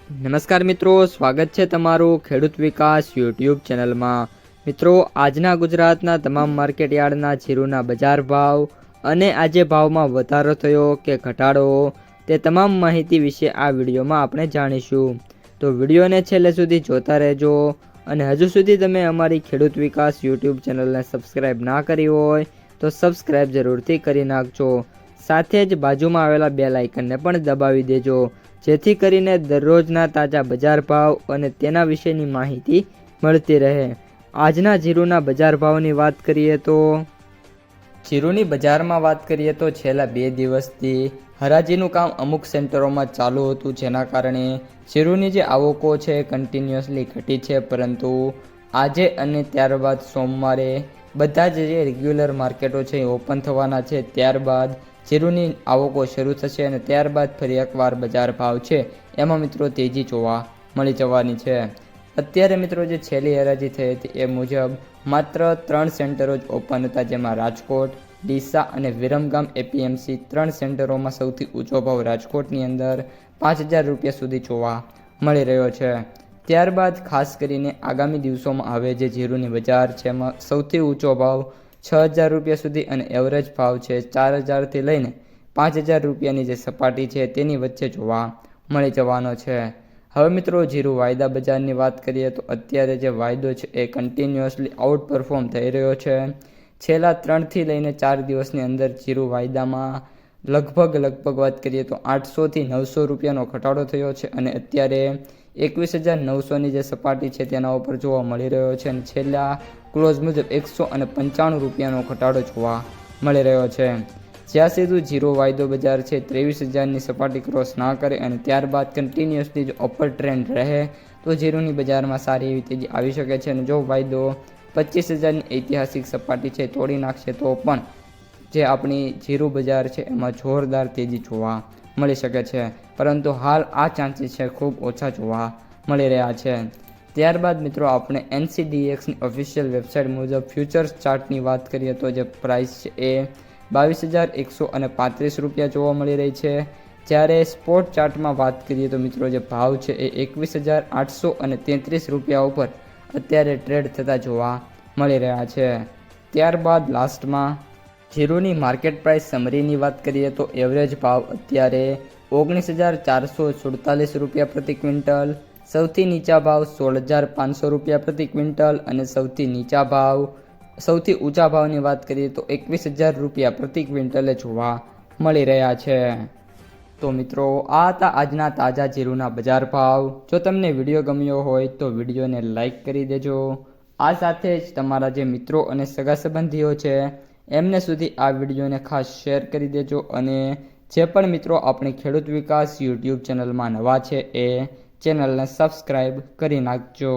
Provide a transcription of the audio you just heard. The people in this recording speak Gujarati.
નમસ્કાર મિત્રો, સ્વાગત છે તમારું ખેડૂત વિકાસ યુટ્યુબ ચેનલમાં। મિત્રો, આજના ગુજરાતના તમામ માર્કેટયાર્ડના જીરુના બજાર ભાવ અને આજે ભાવમાં વધારો થયો કે ઘટાડો તે તમામ માહિતી વિશે આ વિડીયોમાં આપણે જાણીશું। તો વિડીયોને છેલ્લે સુધી જોતા રહેજો અને હજુ સુધી તમે અમારી ખેડૂત વિકાસ યુટ્યુબ ચેનલને સબસ્ક્રાઈબ ના કરી હોય તો સબસ્ક્રાઈબ જરૂરથી કરી નાખજો। સાથે જ બાજુમાં આવેલા બેલ આઇકનને પણ દબાવી દેજો, જેથી કરીને દરરોજના તાજા બજાર ભાવ અને તેના વિશેની માહિતી મળતી રહે। આજના જીરુના બજાર ભાવની વાત કરીએ તો જીરુની બજારમાં વાત કરીએ તો છેલ્લા 2 દિવસથી હરાજીનું કામ અમુક સેન્ટરોમાં ચાલુ હતું, જેના કારણે જીરુની જે આવકો છે કન્ટિન્યુઅસલી ઘટી છે, પરંતુ આજે અને ત્યારબાદ સોમવારે બધા જ જે રેગ્યુલર માર્કેટો છે એ ઓપન થવાના છે। ત્યારબાદ જીરુની આવકો શરૂ થશે અને ત્યારબાદ ફરી એકવાર બજાર ભાવ છે એમાં મિત્રો તેજી જોવા મળી જવાની છે। અત્યારે મિત્રો જે છેલ્લી હરાજી થઈ હતી એ મુજબ માત્ર 3 સેન્ટરો જ ઓપન હતા, જેમાં રાજકોટ, ડીસા અને વિરમગામ એપીએમસી 3 સેન્ટરોમાં સૌથી ઊંચો ભાવ રાજકોટની અંદર 5000 રૂપિયા સુધી જોવા મળી રહ્યો છે। ત્યારબાદ ખાસ કરીને આગામી દિવસોમાં હવે જે જીરુની બજાર છે એમાં સૌથી ઊંચો ભાવ 6000 રૂપિયા સુધી અને એવરેજ ભાવ છે 4000થી લઈને 5000 રૂપિયાની જે સપાટી છે તેની વચ્ચે જોવા મળી જવાનો છે। હવે મિત્રો જીરુ વાયદા બજારની વાત કરીએ તો અત્યારે જે વાયદો છે એ કન્ટિન્યુઅસલી આઉટ પરફોર્મ થઈ રહ્યો છે। છેલ્લા 3થી લઈને 4 દિવસની અંદર જીરુ વાયદામાં લગભગ વાત કરીએ તો 800થી 900 રૂપિયાનો ઘટાડો થયો છે અને અત્યારે 21900ની જે સપાટી છે તેના ઉપર જોવા મળી રહ્યો છે અને છેલ્લા ક્લોઝ મુજબ 195 રૂપિયાનો ઘટાડો જોવા મળી રહ્યો છે। જ્યાં સુધી જીરો વાયદો બજાર છે 23000ની સપાટી ક્રોસ ના કરે અને ત્યારબાદ કન્ટિન્યુઅસલી જો અપર ટ્રેન્ડ રહે તો જીરુની બજારમાં સારી એવી તેજી આવી શકે છે અને જો વાયદો 25000ની ઐતિહાસિક સપાટી છે તોડી નાખશે તો પણ જે આપણી જીરુ બજાર છે એમાં જોરદાર તેજી જોવા મળી શકે છે, પરંતુ હાલ આ ચાન્સીસ છે ખૂબ ઓછા જોવા મળી રહ્યા છે। ત્યારબાદ મિત્રો આપણે NCDEXની ઓફિશિયલ વેબસાઇટ મુજબ ફ્યુચર્સ ચાર્ટની વાત કરીએ તો જે પ્રાઇસ છે એ 22135 રૂપિયા જોવા મળી રહી છે, જ્યારે સ્પોટ ચાર્ટમાં વાત કરીએ તો મિત્રો જે ભાવ છે એ 21833 રૂપિયા ઉપર અત્યારે ટ્રેડ થતા જોવા મળી રહ્યા છે। ત્યારબાદ લાસ્ટમાં જીરુની માર્કેટ પ્રાઇસ સમરીની વાત કરીએ તો એવરેજ ભાવ અત્યારે 19447 રૂપિયા પ્રતિ ક્વિન્ટલ, સૌથી નીચા ભાવ 16500 રૂપિયા પ્રતિ ક્વિન્ટલ અને સૌથી ઊંચા ભાવની વાત કરીએ તો 21000 રૂપિયા પ્રતિ ક્વિન્ટલે જોવા મળી રહ્યા છે। તો મિત્રો આ હતા આજના તાજા જીરુના બજાર ભાવ। જો તમને વિડીયો ગમ્યો હોય તો વિડીયોને લાઈક કરી દેજો। આ સાથે જ તમારા જે મિત્રો અને સગા સંબંધીઓ છે એમને સુધી આ વિડીયોને ખાસ શેર કરી દેજો અને જે પણ મિત્રો આપણી ખેડૂત વિકાસ યુટ્યુબ ચેનલમાં નવા છે એ ચેનલને સબસ્ક્રાઈબ કરી નાખજો।